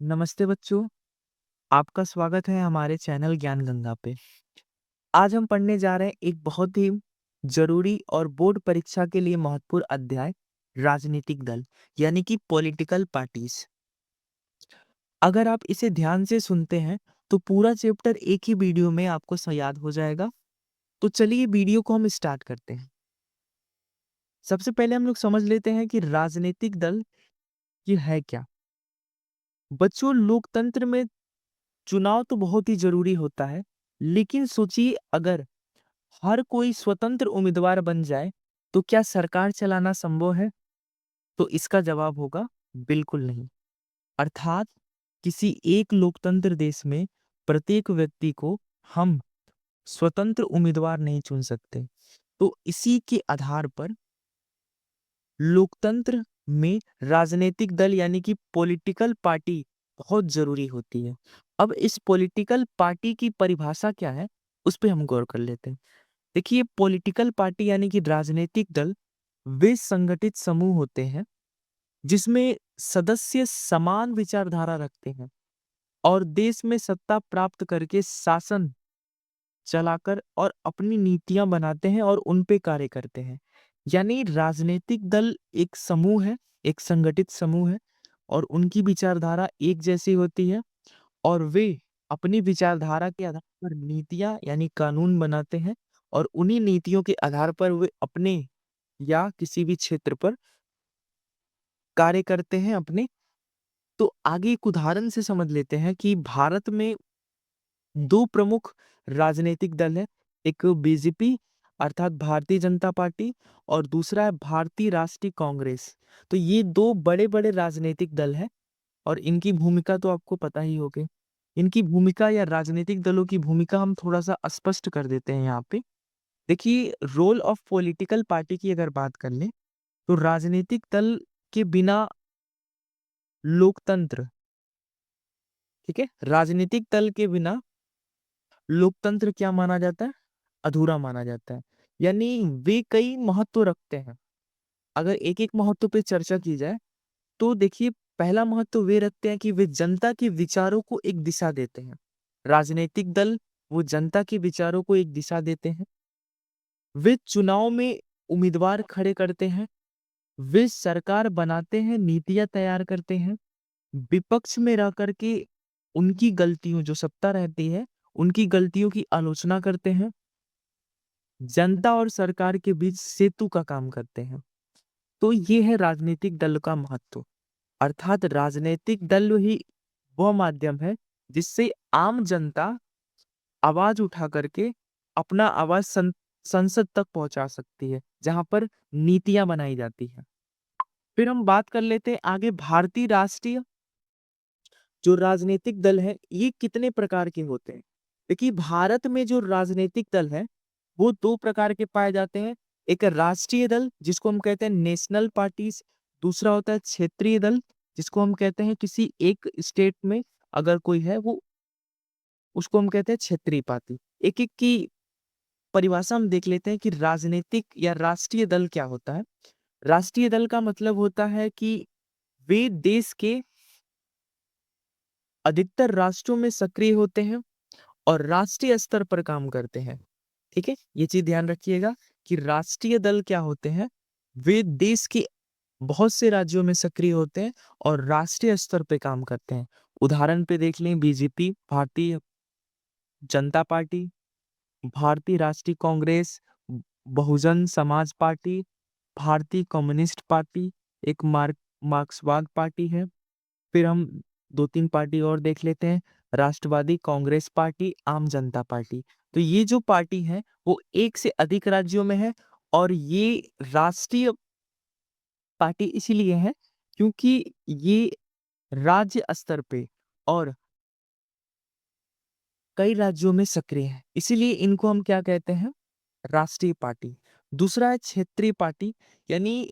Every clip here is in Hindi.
नमस्ते बच्चों, आपका स्वागत है हमारे चैनल ज्ञान गंगा पे। आज हम पढ़ने जा रहे हैं एक बहुत ही जरूरी और बोर्ड परीक्षा के लिए महत्वपूर्ण अध्याय राजनीतिक दल यानी कि पॉलिटिकल पार्टीज। अगर आप इसे ध्यान से सुनते हैं तो पूरा चैप्टर एक ही वीडियो में आपको याद हो जाएगा। तो चलिए वीडियो को हम स्टार्ट करते हैं। सबसे पहले हम लोग समझ लेते हैं कि राजनीतिक दल ये है क्या। बच्चों, लोकतंत्र में चुनाव तो बहुत ही जरूरी होता है, लेकिन सोचिए अगर हर कोई स्वतंत्र उम्मीदवार बन जाए तो क्या सरकार चलाना संभव है? तो इसका जवाब होगा बिल्कुल नहीं। अर्थात किसी एक लोकतंत्र देश में प्रत्येक व्यक्ति को हम स्वतंत्र उम्मीदवार नहीं चुन सकते। तो इसी के आधार पर लोकतंत्र में राजनीतिक दल यानी कि पॉलिटिकल पार्टी बहुत जरूरी होती है। अब इस पॉलिटिकल पार्टी की परिभाषा क्या है, उस पर हम गौर कर लेते हैं। देखिए, पॉलिटिकल पार्टी यानी कि राजनीतिक दल वे संगठित समूह होते हैं जिसमें सदस्य समान विचारधारा रखते हैं और देश में सत्ता प्राप्त करके शासन चलाकर और अपनी नीतियां बनाते हैं और उन पे कार्य करते हैं। यानी राजनीतिक दल एक समूह है, एक संगठित समूह है और उनकी विचारधारा एक जैसी होती है और वे अपनी विचारधारा के आधार पर नीतियां यानी कानून बनाते हैं और उन्हीं नीतियों के आधार पर वे अपने या किसी भी क्षेत्र पर कार्य करते हैं अपने। तो आगे एक उदाहरण से समझ लेते हैं कि भारत में दो प्रमुख राजनीतिक दल है। एक बीजेपी अर्थात भारतीय जनता पार्टी और दूसरा है भारतीय राष्ट्रीय कांग्रेस। तो ये दो बड़े बड़े राजनीतिक दल हैं और इनकी भूमिका तो आपको पता ही होगी। इनकी भूमिका या राजनीतिक दलों की भूमिका हम थोड़ा सा स्पष्ट कर देते हैं यहाँ पे। देखिए, रोल ऑफ पॉलिटिकल पार्टी की अगर बात कर लें तो राजनीतिक दल के बिना लोकतंत्र, ठीक है, राजनीतिक दल के बिना लोकतंत्र क्या माना जाता है? अधूरा माना जाता है। यानी वे कई महत्व रखते हैं। अगर एक एक महत्व पे चर्चा की जाए तो देखिए, पहला महत्व वे रखते हैं कि वे जनता के विचारों को एक दिशा देते हैं। राजनीतिक दल वो जनता के विचारों को एक दिशा देते हैं। वे चुनाव में उम्मीदवार खड़े करते हैं, वे सरकार बनाते हैं, नीतियां तैयार करते हैं, विपक्ष में रह करके उनकी गलतियों जो सत्ता रहती है उनकी गलतियों की आलोचना करते हैं, जनता और सरकार के बीच सेतु का काम करते हैं। तो ये है राजनीतिक दल का महत्व। अर्थात राजनीतिक दल ही वह माध्यम है जिससे आम जनता आवाज उठा करके अपना आवाज संसद तक पहुंचा सकती है, जहां पर नीतियां बनाई जाती है। फिर हम बात कर लेते हैं आगे भारतीय राष्ट्रीय जो राजनीतिक दल है ये कितने प्रकार के होते हैं। देखिए, भारत में जो राजनीतिक दल है वो दो प्रकार के पाए जाते हैं। एक राष्ट्रीय दल जिसको हम कहते हैं नेशनल पार्टीज, दूसरा होता है क्षेत्रीय दल जिसको हम कहते हैं किसी एक स्टेट में अगर कोई है वो उसको हम कहते हैं क्षेत्रीय पार्टी। एक एक की परिभाषा हम देख लेते हैं कि राजनीतिक या राष्ट्रीय दल क्या होता है। राष्ट्रीय दल का मतलब होता है कि वे देश के अधिकतर राष्ट्रों में सक्रिय होते हैं और राष्ट्रीय स्तर पर काम करते हैं। ठीक है, ये चीज ध्यान रखिएगा कि राष्ट्रीय दल क्या होते हैं। वे देश के बहुत से राज्यों में सक्रिय होते हैं और राष्ट्रीय स्तर पे काम करते हैं। उदाहरण पे देख लें, बीजेपी भारतीय जनता पार्टी, भारतीय राष्ट्रीय कांग्रेस, बहुजन समाज पार्टी, भारतीय कम्युनिस्ट पार्टी, एक मार्क्सवाद पार्टी है। फिर हम दो तीन पार्टी और देख लेते हैं, राष्ट्रवादी कांग्रेस पार्टी, आम जनता पार्टी। तो ये जो पार्टी है वो एक से अधिक राज्यों में है और ये राष्ट्रीय पार्टी इसीलिए है क्योंकि ये राज्य स्तर पे और कई राज्यों में सक्रिय है, इसीलिए इनको हम क्या कहते हैं? राष्ट्रीय पार्टी। दूसरा है क्षेत्रीय पार्टी, यानी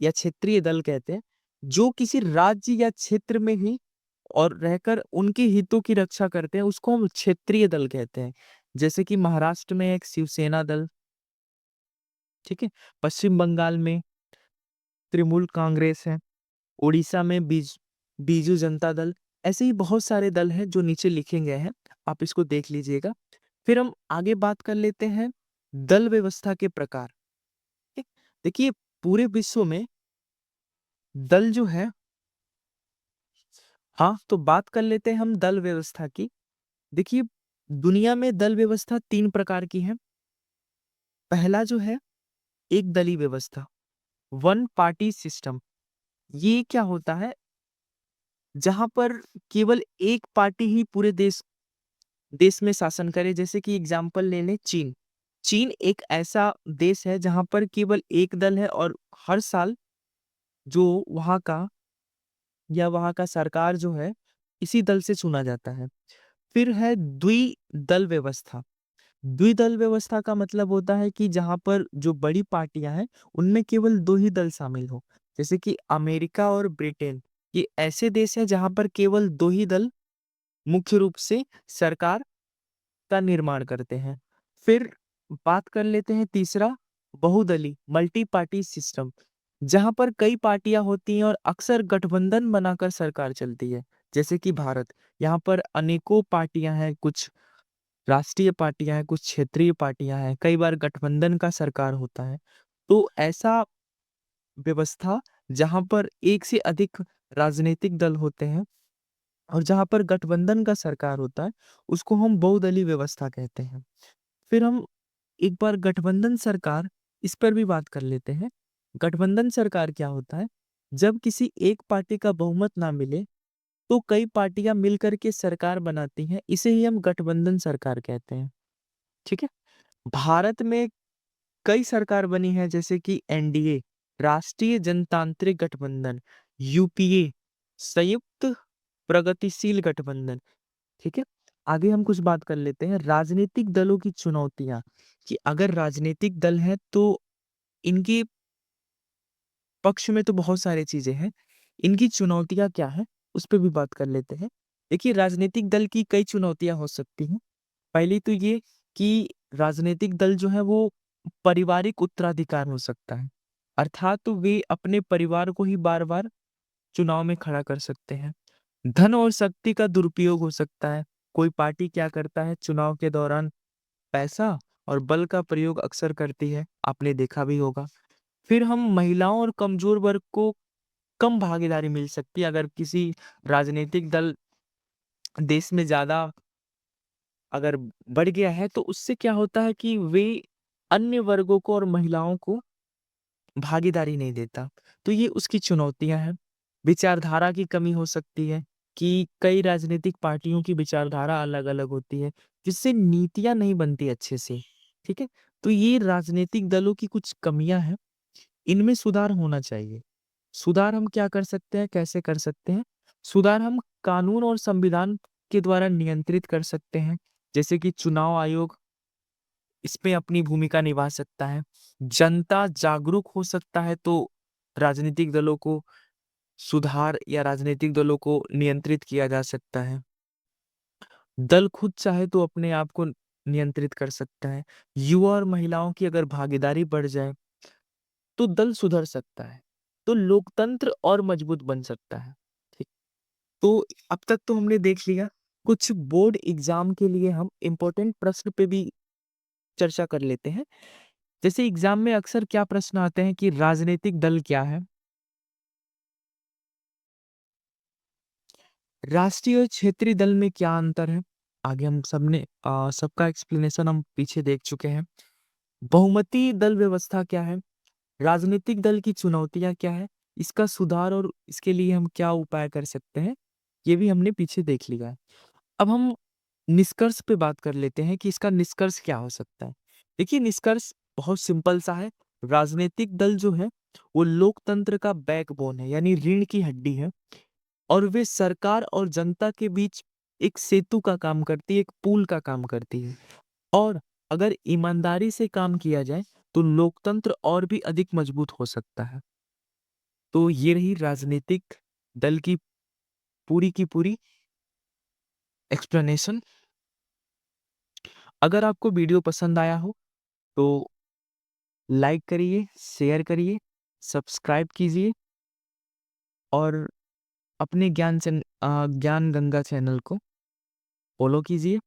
या क्षेत्रीय दल कहते हैं, जो किसी राज्य या क्षेत्र में ही और रहकर उनके हितों की रक्षा करते हैं, उसको हम क्षेत्रीय दल कहते हैं। जैसे कि महाराष्ट्र में एक शिवसेना दल, ठीक है, पश्चिम बंगाल में तृणमूल कांग्रेस है, उड़ीसा में बीजू जनता दल, ऐसे ही बहुत सारे दल हैं जो नीचे लिखे गए हैं, आप इसको देख लीजिएगा। फिर हम आगे बात कर लेते हैं दल व्यवस्था के प्रकार। ठीक? देखिए, पूरे विश्व में दल जो है, हाँ, तो बात कर लेते हैं हम दल व्यवस्था की। देखिए, दुनिया में दल व्यवस्था 3 प्रकार की है। पहला जो है, एक दलीय व्यवस्था, वन पार्टी सिस्टम। ये क्या होता है? जहाँ पर केवल एक पार्टी ही पूरे देश देश में शासन करे। जैसे कि एग्जाम्पल ले लें चीन। चीन एक ऐसा देश है जहाँ पर केवल एक दल है और हर साल जो वहाँ का वहाँ का सरकार जो है, इसी दल से चुना जाता है। फिर है द्विदल व्यवस्था। द्विदल व्यवस्था का मतलब होता है कि जहाँ पर जो बड़ी पार्टियां हैं, उनमें केवल 2 ही दल शामिल हो। जैसे कि अमेरिका और ब्रिटेन, ये ऐसे देश हैं जहाँ पर केवल 2 ही दल मुख्य रूप से सरकार का निर्माण करते हैं। फिर बात कर लेते हैं तीसरा, बहुदलीय मल्टी पार्टी सिस्टम, जहां पर कई पार्टियां होती हैं और अक्सर गठबंधन बनाकर सरकार चलती है। जैसे कि भारत, यहाँ पर अनेकों पार्टियां हैं, कुछ राष्ट्रीय पार्टियां हैं, कुछ क्षेत्रीय पार्टियां हैं, कई बार गठबंधन का सरकार होता है। तो ऐसा व्यवस्था जहां पर एक से अधिक राजनीतिक दल होते हैं और जहां पर गठबंधन का सरकार होता है, उसको हम बहुदलीय व्यवस्था कहते हैं। फिर हम एक बार गठबंधन सरकार, इस पर भी बात कर लेते हैं। गठबंधन सरकार क्या होता है? जब किसी एक पार्टी का बहुमत ना मिले, तो कई पार्टियां मिलकर के सरकार बनाती हैं, इसे ही हम गठबंधन सरकार कहते हैं। ठीक है? भारत में कई सरकार बनी है, जैसे कि एनडीए, राष्ट्रीय जनतांत्रिक गठबंधन, यूपीए, संयुक्त प्रगतिशील गठबंधन। ठीक है? आगे हम कुछ बात कर लेते हैं राजनीतिक दलों की चुनौतियां, कि अगर राजनीतिक दल है तो इनके पक्ष में तो बहुत सारी चीजें हैं, इनकी चुनौतियां क्या है, उस पर भी बात कर लेते हैं। देखिए, राजनीतिक दल की कई चुनौतियां हो सकती हैं। पहली तो ये कि राजनीतिक दल जो है वो पारिवारिक उत्तराधिकार हो सकता है, अर्थात तो वे अपने परिवार को ही बार बार चुनाव में खड़ा कर सकते हैं। धन और शक्ति का दुरुपयोग हो सकता है। कोई पार्टी क्या करता है, चुनाव के दौरान पैसा और बल का प्रयोग अक्सर करती है, आपने देखा भी होगा। फिर हम महिलाओं और कमजोर वर्ग को कम भागीदारी मिल सकती है। अगर किसी राजनीतिक दल देश में ज्यादा अगर बढ़ गया है, तो उससे क्या होता है कि वे अन्य वर्गों को और महिलाओं को भागीदारी नहीं देता। तो ये उसकी चुनौतियां हैं। विचारधारा की कमी हो सकती है, कि कई राजनीतिक पार्टियों की विचारधारा अलग-अलग होती है, जिससे नीतियां नहीं बनती अच्छे से। ठीक है? तो ये राजनीतिक दलों की कुछ कमियां हैं, इनमें सुधार होना चाहिए। सुधार हम क्या कर सकते हैं, कैसे कर सकते हैं? सुधार हम कानून और संविधान के द्वारा नियंत्रित कर सकते हैं। जैसे कि चुनाव आयोग इसमें अपनी भूमिका निभा सकता है। जनता जागरूक हो सकता है, तो राजनीतिक दलों को सुधार या राजनीतिक दलों को नियंत्रित किया जा सकता है। दल खुद चाहे तो अपने आप को नियंत्रित कर सकता है। युवा और महिलाओं की अगर भागीदारी बढ़ जाए, तो दल सुधर सकता है। तो लोकतंत्र और मजबूत बन सकता है। ठीक। तो अब तक तो हमने देख लिया, कुछ बोर्ड एग्जाम के लिए हम इम्पोर्टेंट प्रश्न पे भी चर्चा कर लेते हैं। जैसे एग्जाम में अक्सर क्या प्रश्न आते हैं कि राजनीतिक दल क्या है, राष्ट्रीय और क्षेत्रीय दल में क्या अंतर है। आगे हम सबने सबका एक्सप्लेनेशन हम पीछे देख चुके हैं। बहुमती दल व्यवस्था क्या है, राजनीतिक दल की चुनौतियां क्या है, इसका सुधार और इसके लिए हम क्या उपाय कर सकते हैं, ये भी हमने पीछे देख लिया है। अब हम निष्कर्ष पे बात कर लेते हैं कि इसका निष्कर्ष क्या हो सकता है। देखिए, निष्कर्ष बहुत सिंपल सा है। राजनीतिक दल जो है, वो लोकतंत्र का बैकबोन है, यानी रीढ़ की हड्डी है, और वे सरकार और जनता के बीच एक सेतु का काम करती है, एक पुल का काम करती है। और अगर ईमानदारी से काम किया जाए, तो लोकतंत्र और भी अधिक मजबूत हो सकता है। तो ये रही राजनीतिक दल की पूरी एक्सप्लेनेशन। अगर आपको वीडियो पसंद आया हो, तो लाइक करिए, शेयर करिए, सब्सक्राइब कीजिए और अपने ज्ञान गंगा चैनल को फॉलो कीजिए।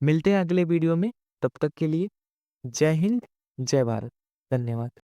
मिलते हैं अगले वीडियो में, तब तक के लिए जय हिंद, जय भारत। धन्यवाद।